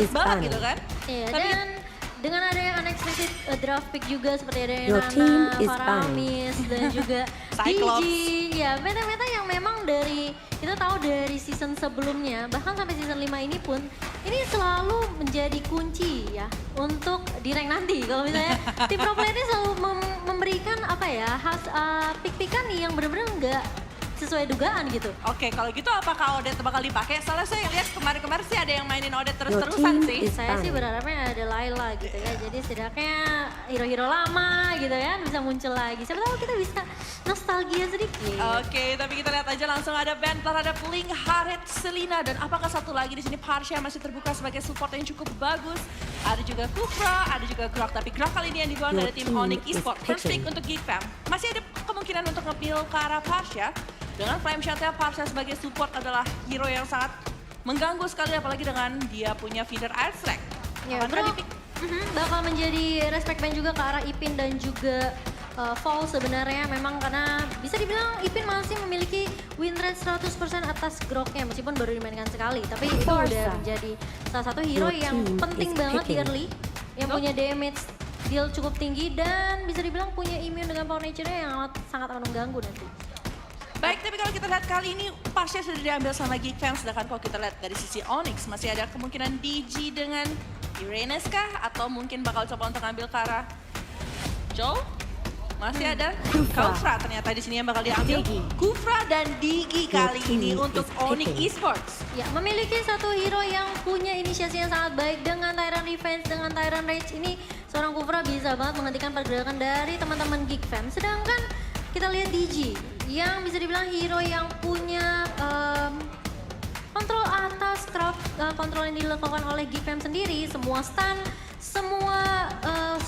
unexpected banget gitu kan. Iya, Tapi dan dengan adanya unexpected draft pick juga seperti ada Your team Nana, is Faramis, dan juga Cyclops. Digi. Ya, meta-meta yang memang dari, kita tahu dari season sebelumnya, bahkan sampai season 5 ini pun, ini selalu menjadi kunci ya untuk di rank nanti. Kalau misalnya tim pro player ini selalu memberikan apa ya, pick-pickan yang benar-benar enggak sesuai dugaan gitu. oke, kalau gitu apakah Odet bakal dipakai? Soalnya saya lihat kemarin-kemarin sih ada yang mainin Odet terus-terusan Your sih. team is Saya sih fine. berharapnya ada Layla gitu ya. Jadi setidaknya hero-hero lama gitu ya bisa muncul lagi. Siapa tahu kita bisa nostalgia sedikit. Oke, tapi kita lihat aja langsung ada band terhadap Link, Harriet, Selena, dan apakah satu lagi di sini Parsha masih terbuka sebagai support yang cukup bagus. Ada juga Kufra, ada juga Grok, tapi Grok kali ini yang dibawa Your dari tim team Onyx is Esports. First pick picking. untuk Geek Fam. Masih ada kemungkinan untuk nge-peel ke arah Parsha. Dengan flame shotnya Parsha sebagai support adalah hero yang sangat mengganggu sekali, apalagi dengan dia punya feeder Ice Flag. Ya, Akankah bro, di-pick? bakal menjadi respect band juga ke arah Ipin dan juga Fall sebenarnya memang karena bisa dibilang Ipin masih memiliki win rate 100% atas Groknya meskipun baru dimainkan sekali. Tapi itu udah Forza. menjadi salah satu hero Your yang team penting is banget di picking. early. Yang punya damage deal cukup tinggi dan bisa dibilang punya immune dengan power nature-nya yang sangat akan mengganggu nanti. Baik, tapi kalau kita lihat kali ini Parsha sudah diambil sama Geek Fam, sedangkan kalau kita lihat dari sisi Onyx masih ada kemungkinan DG dengan Uranus kah? Atau mungkin bakal coba untuk ambil ke arah Joel? Masih ada Kufra ternyata di sini yang bakal diambil. Digi. Kufra dan Digi kali team ini is untuk Onyx picking. Esports. Ya, memiliki satu hero yang punya inisiasi yang sangat baik dengan Tyrant Revenge, dengan Tyrant Rage ini seorang Kufra bisa banget menghentikan pergerakan dari teman-teman Geek Fam. Sedangkan kita lihat DG yang bisa dibilang hero yang punya kontrol atas crowd control yang dilakukan oleh Geek Fam sendiri, semua stun, semua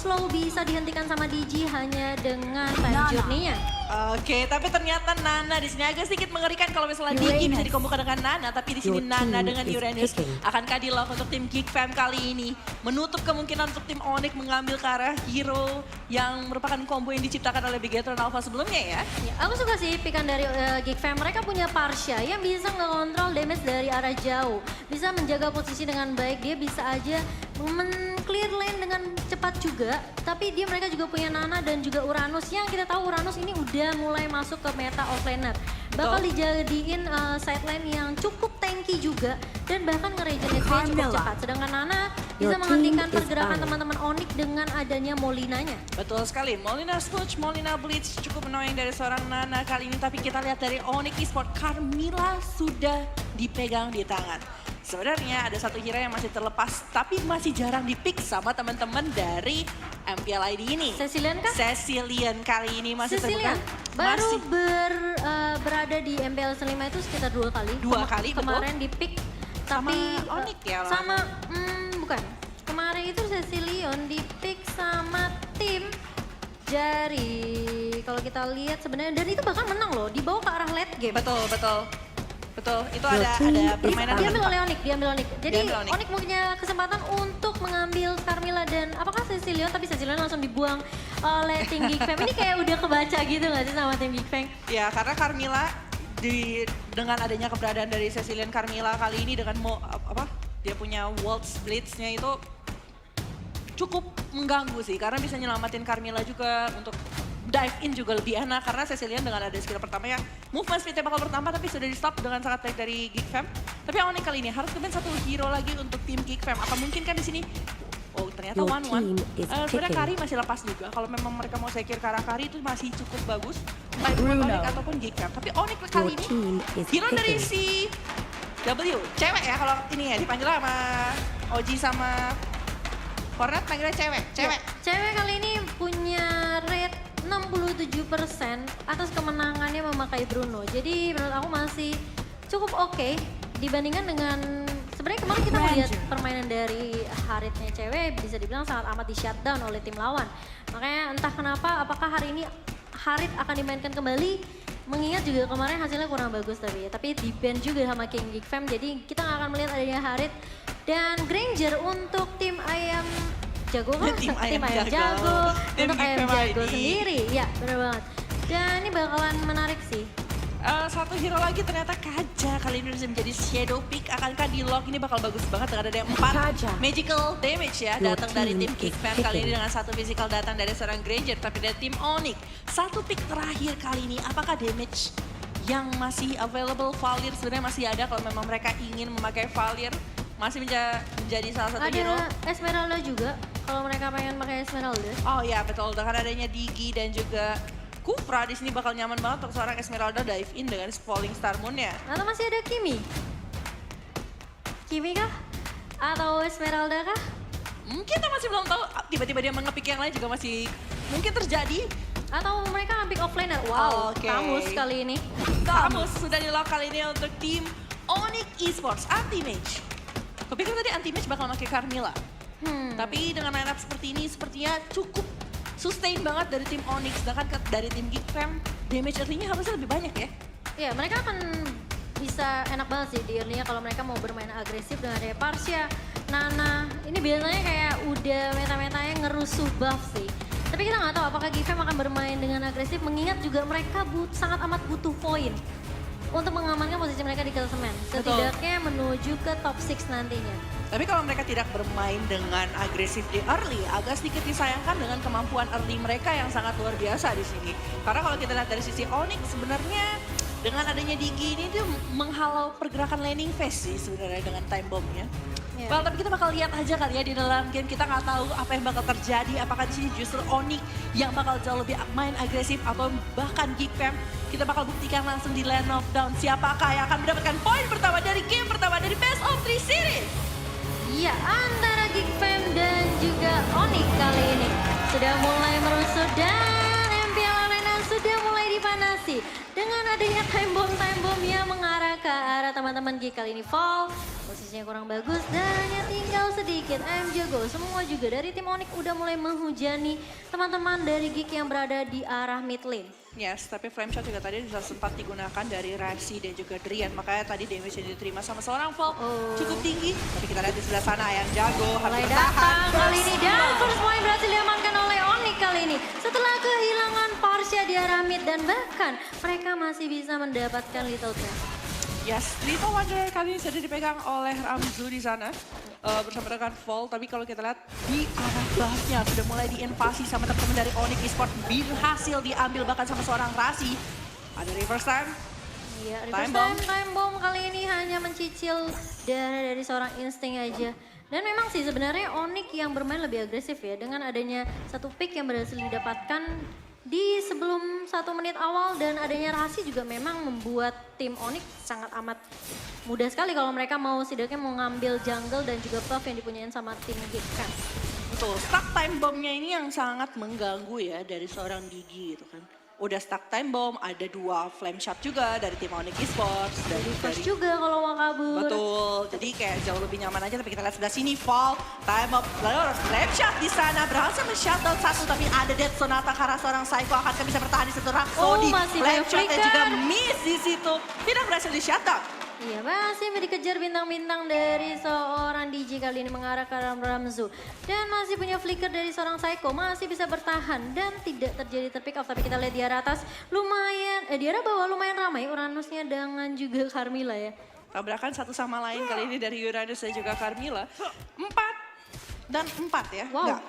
slow bisa dihentikan sama DG hanya dengan time journey-nya. Oke, tapi ternyata Nana di sini agak sedikit mengerikan kalau misalnya Digi bisa dikombokan dengan Nana, tapi di sini Your Nana team dengan is Uranus picking. akankah di-lock untuk tim Geek Fam kali ini menutup kemungkinan untuk tim Onyx mengambil ke arah hero yang merupakan combo yang diciptakan oleh Bigetron Alpha sebelumnya ya. Ya, aku suka sih pikan dari Geek Fam. Mereka punya Parsha yang bisa ngekontrol damage dari arah jauh. Bisa menjaga posisi dengan baik. Dia bisa aja clear lane dengan cepat juga. Tapi mereka juga punya Nana dan juga Uranus. Yang kita tahu Uranus ini udah mulai masuk ke meta offlaner. Bakal dijadiin side lane yang cukup tanky juga. Dan bahkan nge-regenerate dia cukup Carmilla. cepat. Sedangkan Nana Your bisa menghentikan team is pergerakan fine. teman-teman Onyx dengan adanya Molinanya. Betul sekali, Molina Smooch, Molina Blitz cukup annoying dari seorang Nana kali ini. Tapi kita lihat dari Onyx Esports, Carmilla sudah dipegang di tangan. Sebenarnya ada satu hero yang masih terlepas, tapi masih jarang di-pick sama teman-teman dari MPL ID ini. Cecilian kah? Cecilian kali ini masih Cecilia terbuka. baru Masih berada di MPL 5 itu sekitar 2 kali. Dua kali, betul. Kemarin di pick, Sama tapi Onyx ya, sama bukan. Kemarin itu Cecilion di pick sama tim Jari. Kalau kita lihat sebenarnya dan itu bahkan menang loh, dibawa ke arah late game. betul, betul. Betul, itu Your ada team is permainan fine. Diambil oleh Onyx, diambil Onyx. Jadi Diambil Onyx. Onyx punya kesempatan untuk mengambil Carmilla dan apakah Cecilion, tapi Cecilion langsung dibuang oleh tim Geek Fam. Ini kayak udah kebaca gitu nggak sih sama tim Geek Fam? Ya, karena Carmilla dengan adanya keberadaan dari Cecilian Carmilla kali ini dengan dia punya Waltz Blitz-nya itu cukup mengganggu sih karena bisa nyelamatin Carmilla juga untuk dive in juga lebih enak karena Cecilian dengan ada skill pertamanya movement speed-nya bakal bertambah tapi sudah di stop dengan sangat baik dari Geek Fam. Tapi Onyx kali ini harus nge-ban satu hero lagi untuk tim Geek Fam. Apa mungkin kan di sini? Oh ternyata Your 1-1. team is Sebenarnya picking. Kari masih lepas juga. Kalau memang mereka mau secure ke arah Kari itu masih cukup bagus. Baik buat Bruno. Onyx ataupun Geek Fam. Tapi Onyx kali Your ini team is hero dari picking. si W. Cewek ya kalau ini ya dipanggil sama Oji sama Hornet panggilnya cewek. Cewek. Cewek kali ini punya rate 67% atas kemenangannya memakai Bruno. Jadi menurut aku masih cukup oke dibandingkan dengan sebenarnya kemarin kita melihat permainan dari Harrietnya cewek bisa dibilang sangat amat di shutdown oleh tim lawan. Makanya entah kenapa apakah hari ini Harriet akan dimainkan kembali mengingat juga kemarin hasilnya kurang bagus tapi di ban juga sama King Geek Fam. Jadi kita nggak akan melihat adanya Harriet dan Granger untuk tim ayam jago kan? Tim ayam jago. Jago. Tim Untuk Geek ayam Fam jago ID. sendiri. Ya bener banget. Dan ini bakalan menarik sih. Satu hero lagi ternyata Kaja kali ini bisa menjadi shadow pick. Akankah di lock ini bakal bagus banget dengan ada yang 4 Kaja. magical damage ya. Your Datang dari team tim is Geekfam kali ini picking. dengan 1 physical datang dari seorang Granger. Tapi dari tim Onyx, 1 pick terakhir kali ini apakah damage yang masih available Valir sebenarnya masih ada kalau memang mereka ingin memakai Valir. Masih menjadi salah satu hero. Ada Esmeralda juga, kalau mereka pengen pakai Esmeralda. Oh iya betul, dengan adanya Digi dan juga Kufra di sini bakal nyaman banget untuk seorang Esmeralda dive in dengan Falling Star Moon-nya. Atau masih ada Kimi? Kimi kah? Atau Esmeralda kah? Kita masih belum tahu, tiba-tiba dia mengepick yang lain juga masih mungkin terjadi. Atau mereka ngambil offlaner? Wow, Oke. Kamus kali ini. Kamus sudah di-lock kali ini untuk tim Onyx Esports Anti-Mage. Kepikir tadi Anti-Mage bakal pakai Carmilla. Tapi dengan lineup seperti ini sepertinya cukup sustain banget dari tim Onyx. Sedangkan dari tim Geekfam, damage early-nya harusnya lebih banyak ya. Ya, mereka akan bisa enak banget sih di early-nya kalau mereka mau bermain agresif dengan ada Parsia, Nana. Ini biasanya kayak udah meta-metanya ngerusuh buff sih. Tapi kita nggak tahu apakah Geekfam akan bermain dengan agresif mengingat juga mereka sangat amat butuh poin untuk mengamankan posisi mereka di klasemen. Betul. Setidaknya menuju ke top 6 nantinya. Tapi kalau mereka tidak bermain dengan agresif di early, agak sedikit disayangkan dengan kemampuan early mereka yang sangat luar biasa di sini. Karena kalau kita lihat dari sisi Onyx, sebenarnya dengan adanya Digi ini dia menghalau pergerakan laning phase sih sebenarnya dengan time bomb-nya. Iya. Well, tapi kita bakal lihat aja kali ya di dalam game. Kita nggak tahu apa yang bakal terjadi. Apakah di sini justru Onyx yang bakal jauh lebih main agresif atau bahkan Geekfam. Kita bakal buktikan langsung di Land of Dawn siapakah yang akan mendapatkan poin pertama dari game pertama dari Best of 3 Series. Iya, antara Geekfam dan juga Onyx kali ini sudah mulai merusuh dan MPL Arena sudah mulai dipanasi. Dengan adanya time bomb yang mengarah ke arah teman-teman Geek kali ini fall. Posisinya kurang bagus dan hanya tinggal sedikit. AM Jago semua juga dari tim Onyx udah mulai menghujani teman-teman dari Geek yang berada di arah mid lane. Yes, tapi flame shot juga tadi bisa sempat digunakan dari Rasi dan juga Drian. Makanya tadi damage yang diterima sama seorang Fall cukup tinggi. Tapi kita lihat di sebelah sana yang jago Mulai harus datang bertahan. kali ini dan first point berhasil diamankan oleh Onyx kali ini. Setelah kehilangan Parsia di arah mid dan bahkan mereka masih bisa mendapatkan Little Trap. Yes, Little Wanderer kali ini sudah dipegang oleh Ramzu di sana bersama dengan Fall. Tapi kalau kita lihat di arah bawahnya sudah mulai diinvasi sama teman-teman dari Onyx Esports. Berhasil diambil bahkan sama seorang Rasi. Ada reverse time. Iya, Time reverse time bomb kali ini hanya mencicil darah dari seorang insting aja. Dan memang sih sebenarnya Onyx yang bermain lebih agresif ya dengan adanya satu pick yang berhasil didapatkan di sebelum 1 menit awal dan adanya Rasi juga memang membuat tim Onyx sangat amat mudah sekali kalau mereka mau setidaknya mau ngambil jungle dan juga buff yang dipunyain sama tim Geekfam. Betul, stuck time bomb-nya ini yang sangat mengganggu ya dari seorang Digi gitu kan. Udah stuck time bomb, ada 2 flame shot juga dari tim Onyx Esports. First juga kalau mau kabur. Betul, jadi kayak jauh lebih nyaman aja. Tapi kita lihat sebelah sini, Fall, time up, lalu flame shot di sana. Berhasil men-shutdown satu, tapi ada Dead Sonata karena seorang Psycho akankah bisa bertahan di situ. Rhapsody, masih flame banyak shotnya flicker. juga miss di situ. Tidak berhasil di-shutdown. Iya, masih dikejar bintang-bintang dari seorang DJ kali ini mengarah ke arah Ramzu. Dan masih punya flicker dari seorang Psycho, masih bisa bertahan dan tidak terjadi terpick off. Tapi kita lihat di arah atas lumayan, di arah bawah lumayan ramai Uranusnya dengan juga Carmilla ya. Tabrakan satu sama lain kali ini dari Uranus dan juga Carmilla. 4 dan 4 ya? Wow. Enggak,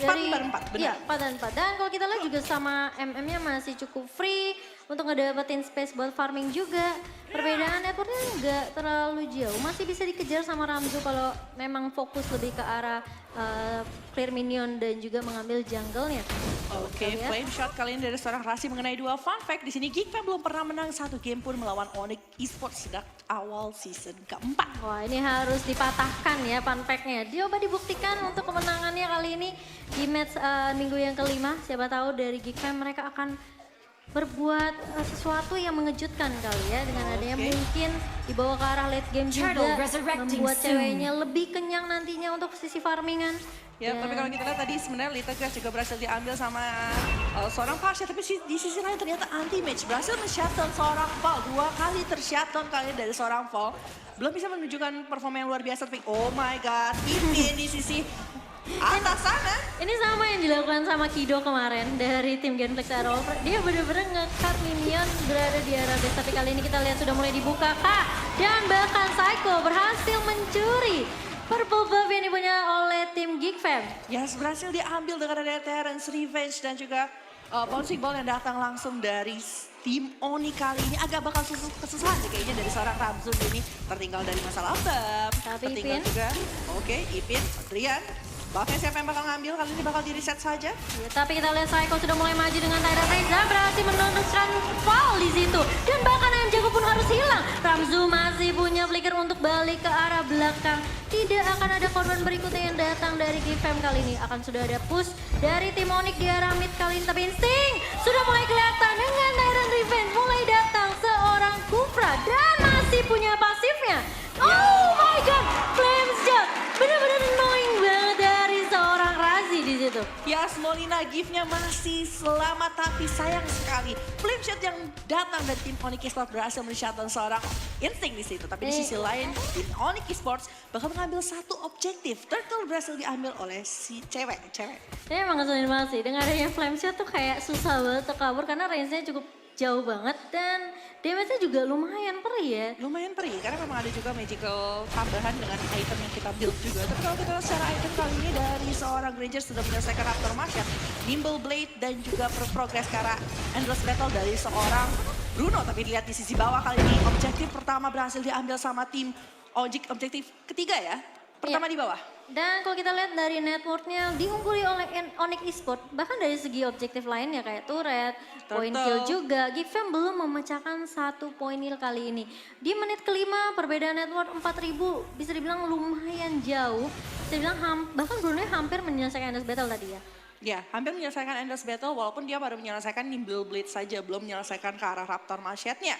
4 benar. Iya, 4 dan 4. Dan kalau kita lihat juga sama MM-nya masih cukup free untuk ngedapetin space buat farming juga. Perbedaan networknya nggak terlalu jauh. Masih bisa dikejar sama Ramzu kalau memang fokus lebih ke arah clear minion dan juga mengambil jungle-nya. Oke, Kita lihat. flame shot kali ini dari seorang Rasi mengenai 2 fun fact. Di sini Geekfam belum pernah menang 1 game pun melawan Onyx Esports sejak awal season keempat. Wah, ini harus dipatahkan ya fun fact-nya. Coba dibuktikan untuk kemenangannya kali ini di match minggu yang kelima. Siapa tahu dari Geekfam mereka akan berbuat sesuatu yang mengejutkan kali ya. Dengan adanya mungkin dibawa ke arah late game juga. Turtle resurrecting Membuat soon. ceweknya lebih kenyang nantinya untuk sisi farmingan. Ya, tapi kalau kita lihat tadi sebenarnya Little Grass juga berhasil diambil sama seorang Pasha. Tapi di sisi lain ternyata anti-match. Berhasil men-shutdown seorang Fall. 2 kali ter-shutdown kali dari seorang Fall. Belum bisa menunjukkan performa yang luar biasa. Tapi oh my god, Pimpin di sisi atas sana. Ini sama yang dilakukan sama Kido kemarin dari tim Genflix Arrow. Dia bener-bener nge-cut minion berada di area base. Tapi kali ini kita lihat sudah mulai dibuka kak. Dan bahkan Psycho berhasil mencuri purple buff yang dipunya oleh tim Geek Fam. Yes, berhasil diambil dengan ada Terrence Revenge dan juga bouncing ball yang datang langsung dari tim Oni kali ini. Agak bakal kesusahan deh kayaknya dari seorang Ramzun ini. Tertinggal dari masalah buff. Tapi tertinggal Ipin. juga. Oke, Ipin, Adrian. Buffnya siapa yang bakal ngambil? Kali ini bakal di reset saja. Ya, tapi kita lihat Psycho sudah mulai maju dengan Tyrant Reza berhasil menundukkan foul di situ. Dan bahkan Ayam Jago pun harus hilang. Ramzu masih punya flicker untuk balik ke arah belakang. Tidak akan ada korban berikutnya yang datang dari Gfam kali ini. Akan sudah ada push dari tim Onyx di arah mid kali ini. Tapi insting sudah mulai kelihatan dengan Tyrant Revenge. Mulai datang seorang Kufra dan masih punya pasifnya. Oh my god, Flames Shot. Benar-benar annoying banget dari seorang Razi di situ. Yes, Molina gift-nya masih selamat tapi sayang sekali. Flame shot yang datang dari tim Onyx Esports berhasil men-shutdown seorang Instinct di situ. Tapi di sisi lain, tim Onyx Esports bakal mengambil satu objektif. Turtle berhasil diambil oleh si cewek. Ini emang ngeselin banget sih. Dengan adanya Flame Shot tuh kayak susah banget untuk kabur karena range-nya cukup jauh banget dan damage-nya juga lumayan perih ya. Lumayan perih karena memang ada juga magical tambahan dengan item yang kita build juga. Tapi kalau kita lihat secara item kali ini dari seorang Granger sudah menyelesaikan Raptor Market, Nimble Blade dan juga progress ke arah Endless Battle dari seorang Bruno. Tapi dilihat di sisi bawah kali ini objektif pertama berhasil diambil sama tim objektif ketiga ya. Pertama di bawah. Dan kalau kita lihat dari networknya diungguli oleh Onyx Esports, bahkan dari segi objektif lainnya kayak turret, point kill juga, Gfam belum memecahkan 1 poin kill kali ini. Di menit kelima perbedaan network 4000 bisa dibilang lumayan jauh. Bisa dibilang bahkan Bruno hampir menyelesaikan Endless Battle tadi ya. Ya, hampir menyelesaikan Endless Battle walaupun dia baru menyelesaikan Nimble Blade saja, belum menyelesaikan ke arah Raptor Machete-nya.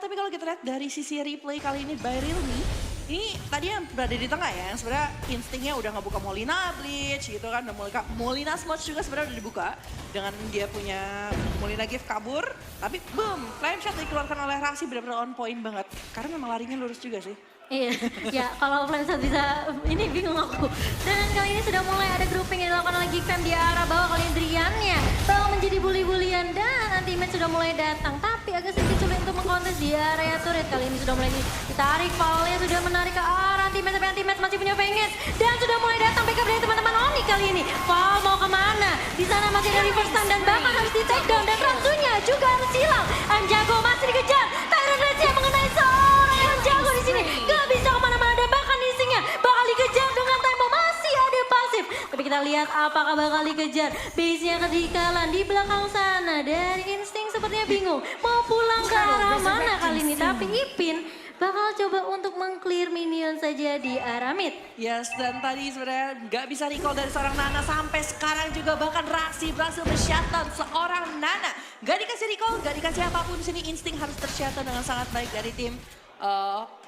Tapi kalau kita lihat dari sisi replay kali ini by Realme, ini tadi yang berada di tengah ya, yang sebenarnya instingnya udah ngebuka Molina Bleach gitu kan, dan Molina Smudge juga sebenarnya udah dibuka dengan dia punya Molina Gift kabur, tapi boom, Flame Shot dikeluarkan oleh Rasi benar-benar on point banget, karena memang larinya lurus juga sih. Iya, ya kalau Flame Shot bisa, ini bingung aku. Dan kali ini sudah mulai ada grouping yang dilakukan oleh Geekfam di arah bawah kali ini Driannya. Bakal menjadi bully-bulian dan anti-match sudah mulai datang. Tapi agak sedikit sulit untuk mengkontes di area turret. Kali ini sudah mulai ditarik, Paulnya sudah menarik ke arah anti-match. Tapi anti-match masih punya pengen. Dan sudah mulai datang backup dari teman-teman Oni kali ini. Paul mau kemana? Di sana masih ada reverse stun dan bahkan harus di take down. Dan Ramzunya juga harus hilang. Anjago masih dikejar. Tyrant Rezi yang mengenai seorang Anjago di sini. Gak bisa kemana-mana dan bahkan instingnya bakal dikejar dengan tempo masih ada pasif. Tapi kita lihat apakah bakal dikejar. Base-nya ketinggalan di belakang sana. Dari insting sepertinya bingung mau pulang ke arah mana kali ini. Tapi Ipin bakal coba untuk meng-clear minion saja di arah mid. Yes, dan tadi sebenarnya nggak bisa recall dari seorang Nana sampai sekarang juga bahkan Raksi berhasil men-shutdown seorang Nana. Gak dikasih recall, gak dikasih apapun di sini, insting harus ter-shutdown dengan sangat baik dari tim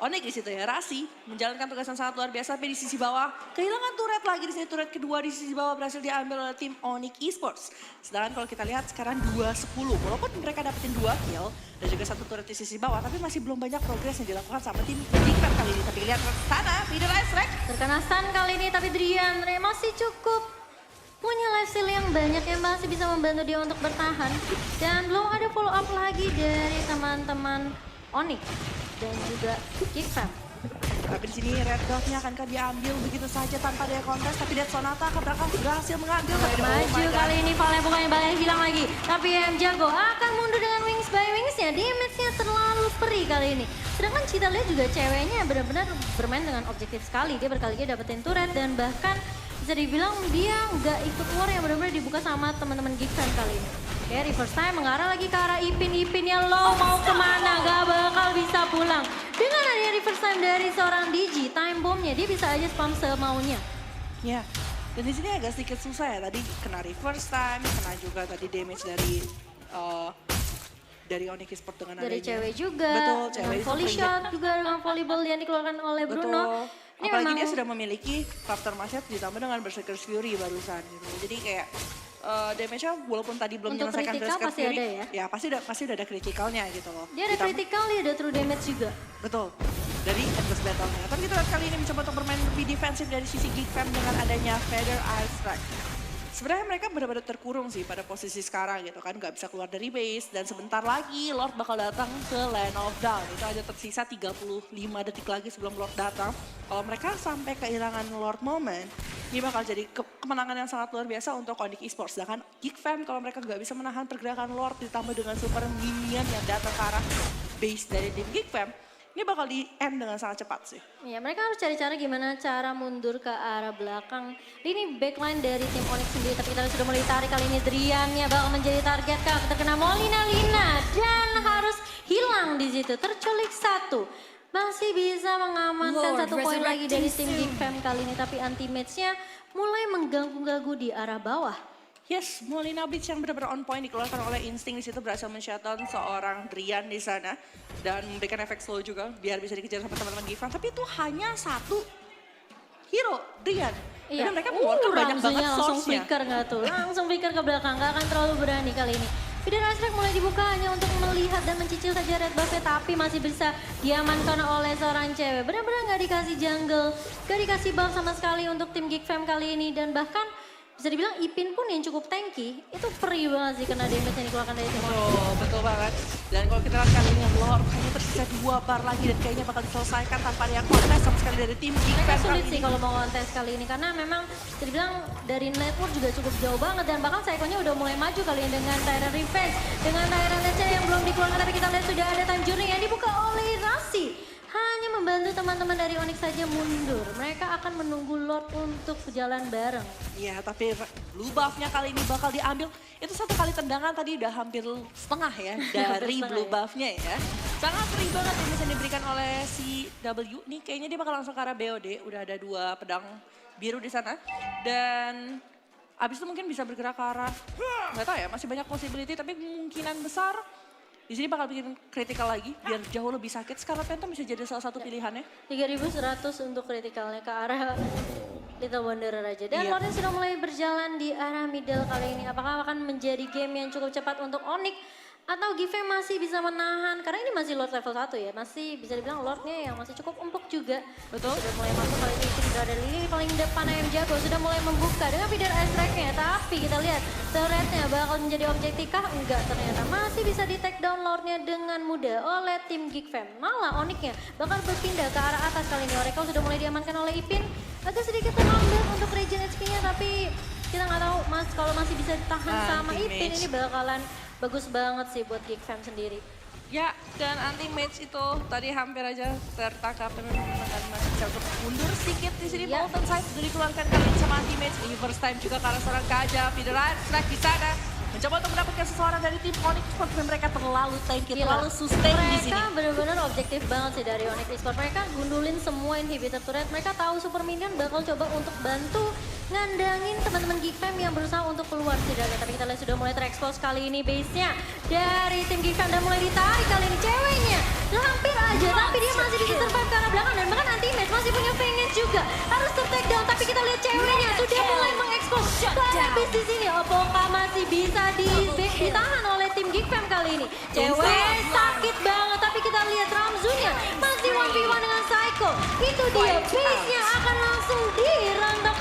Onyx di situ ya. Rasi menjalankan tugas yang sangat luar biasa, tapi di sisi bawah kehilangan turret lagi di sini. Turret kedua di sisi bawah berhasil diambil oleh tim Onyx Esports. Sedangkan kalau kita lihat sekarang 2-10, walaupun mereka dapetin 2 kill dan juga 1 turret di sisi bawah, tapi masih belum banyak progres yang dilakukan sama tim Geekfam kali ini. Tapi lihat sana, Middle Ice Rack. Terkena stun kali ini, tapi Driandre masih cukup punya life steal yang banyak yang masih bisa membantu dia untuk bertahan. Dan belum ada follow up lagi dari teman-teman Onyx dan juga Geekfam. Tapi di sini red dot-nya akankah diambil begitu saja tanpa ada kontes, tapi lihat Sonata berhasil mengambil. Maju kali ini Valen bukannya balik hilang lagi. Tapi M Jago akan mundur dengan wings by wings-nya. Damage-nya terlalu perih kali ini. Sedangkan Cita lihat juga ceweknya benar-benar bermain dengan objektif sekali. Dia berkali-kali dapetin turret dan bahkan bisa dibilang dia nggak ikut war yang benar-benar dibuka sama teman-teman Geekfam kali ini. Oke, reverse time mengarah lagi ke arah Ipinnya low, mau kemana, gak bakal bisa pulang. Dengan adanya reverse time dari seorang Digi, time bomb-nya dia bisa aja spam semaunya. Ya, dan di sini agak sedikit susah ya, tadi kena reverse time, kena juga tadi damage dari Onyx Esports dengan Dari adanya. cewek juga, Betul, cewek dengan itu volley free shot juga dengan volleyball yang dikeluarkan oleh Bruno. Betul. Ini Apalagi memang dia sudah memiliki Raptor Machete ditambah dengan Berserker's Fury barusan gitu. Jadi kayak damage-nya walaupun tadi belum Untuk menyelesaikan critical Berserker's pasti Fury, ada ya? pasti udah ada critical-nya gitu loh. dia ada critical, dia ada true damage juga. Betul. dari endless battle-nya. Tapi kita lihat kali ini mencoba untuk bermain lebih defensif dari sisi Geek Fam dengan adanya Feather Eye Strike. Sebenarnya mereka benar-benar terkurung sih pada posisi sekarang gitu kan, nggak bisa keluar dari base dan sebentar lagi Lord bakal datang ke Land of Dawn. Itu aja tersisa 35 detik lagi sebelum Lord datang. Kalau mereka sampai kehilangan Lord moment, ini bakal jadi kemenangan yang sangat luar biasa untuk Onyx Esports. Sedangkan Geek Fam kalau mereka nggak bisa menahan pergerakan Lord ditambah dengan super minion yang datang ke arah base dari tim Geek Fam, ini bakal di-end dengan sangat cepat sih. Ya, mereka harus cari cara gimana cara mundur ke arah belakang. Ini backline dari tim Onyx sendiri, tapi kita sudah mulai tarik kali ini. Driannya bakal menjadi target kah, terkena Molina Lina dan harus hilang di situ. Terculik satu. Masih bisa mengamankan Lord, satu poin lagi dari tim resurrecting Geek Fam kali ini, tapi anti-match-nya mulai mengganggu-ganggu di arah bawah. Yes, Molina Blitz yang benar-benar on point dikeluarkan oleh Instinct di situ berhasil men-shutdown seorang Drian di sana dan memberikan efek slow juga biar bisa dikejar sama teman-teman Gifan. Tapi itu hanya satu hero, Drian. Dan mereka mengeluarkan banyak banget langsung source-nya. flicker nggak tuh? Langsung flicker ke belakang, nggak akan terlalu berani kali ini. Feeder Astrek mulai dibuka hanya untuk melihat dan mencicil saja red buff-nya, tapi masih bisa diamankan oleh seorang cewek. Benar-benar nggak dikasih jungle, nggak dikasih buff sama sekali untuk tim Geek Fam kali ini, dan bahkan bisa dibilang Ipin pun yang cukup tanky, itu perih banget sih kena damage yang dikeluarkan dari tim Onyx. Oh, betul banget. Dan kalau kita lihat kali ini Lord hanya tersisa 2 bar lagi dan kayaknya bakal diselesaikan tanpa ada yang kontes sama sekali dari tim Geek Mereka Fam sulit kali sih ini. kalau mau kontes kali ini, karena memang bisa dibilang dari network juga cukup jauh banget, dan bahkan Saiko-nya udah mulai maju kali ini dengan Tyrant Revenge, dengan Tyrant Lecce yang belum dikeluarkan, tapi kita lihat sudah ada time journey yang dibuka oleh Rasi. Hanya membantu teman-teman dari Onyx saja mundur. Mereka akan menunggu Lord untuk berjalan bareng. Iya, tapi blue buff-nya kali ini bakal diambil. Itu satu kali tendangan tadi udah hampir setengah ya dari setengah blue ya. buff-nya ya. Sangat perih banget yang bisa diberikan oleh si W. Nih kayaknya dia bakal langsung ke arah BOD. Udah ada 2 pedang biru di sana. Dan abis itu mungkin bisa bergerak ke arah, nggak tahu ya, masih banyak possibility. Tapi kemungkinan besar di sini bakal bikin critical lagi biar jauh lebih sakit. Scarlet Phantom bisa jadi salah satu pilihannya. 3100 untuk kritikalnya ke arah Little Wanderer aja. Dan Iya. Lordnya sudah mulai berjalan di arah middle kali ini. Apakah akan menjadi game yang cukup cepat untuk Onyx? Atau Give masih bisa menahan? Karena ini masih Lord level 1 ya. Masih bisa dibilang Lordnya yang masih cukup empuk juga. Betul. Sudah mulai masuk kali ini. Sudah ada Lily paling depan ayam jago. Sudah mulai membuka dengan feeder ice track-nya. Tapi kita lihat turret-nya bakal menjadi objektif kah? Enggak, ternyata masih bisa di take down Lordnya dengan mudah oleh tim Geek Fam. Malah Onyx-nya bakal berpindah ke arah atas kali ini. Oracle sudah mulai diamankan oleh Ipin. Agak sedikit terlambat untuk regen HP-nya, tapi kita nggak tahu mas kalau masih bisa tahan sama Ipin ini bakalan bagus banget sih buat Geek Fam sendiri. Ya, dan anti match itu tadi hampir aja tertangkap dan masih bisa untuk mundur sedikit di sini. Ya. Molten Side sudah dikeluarkan kali ini sama anti match. Ini first time juga karena seorang Kaja, Federal strike di sana. Mencoba untuk mendapatkan seseorang dari tim Onyx Esports, tapi mereka terlalu tanky, terlalu sustain di sini. Mereka benar-benar objektif banget sih dari Onyx Esports. Mereka gundulin semua inhibitor turret. Mereka tahu Super Minion bakal coba untuk bantu ngandangin teman-teman Geek Fam yang berusaha untuk keluar setidaknya. Tapi kita lihat sudah mulai terekspos kali ini base-nya dari tim Geek Fam dan mulai ditarik kali ini ceweknya. Hampir aja, tapi dia masih bisa survive ke arah belakang dan bahkan anti-match masih punya pengen juga. Harus ter-take down, tapi kita lihat ceweknya sudah mulai mengekspos ke arah base di sini. Apakah masih bisa ditahan oleh tim Geek Fam kali ini? Cewek sakit banget, tapi kita lihat Ramzunya masih 1v1 dengan Psycho. Itu dia, base-nya akan langsung dirantak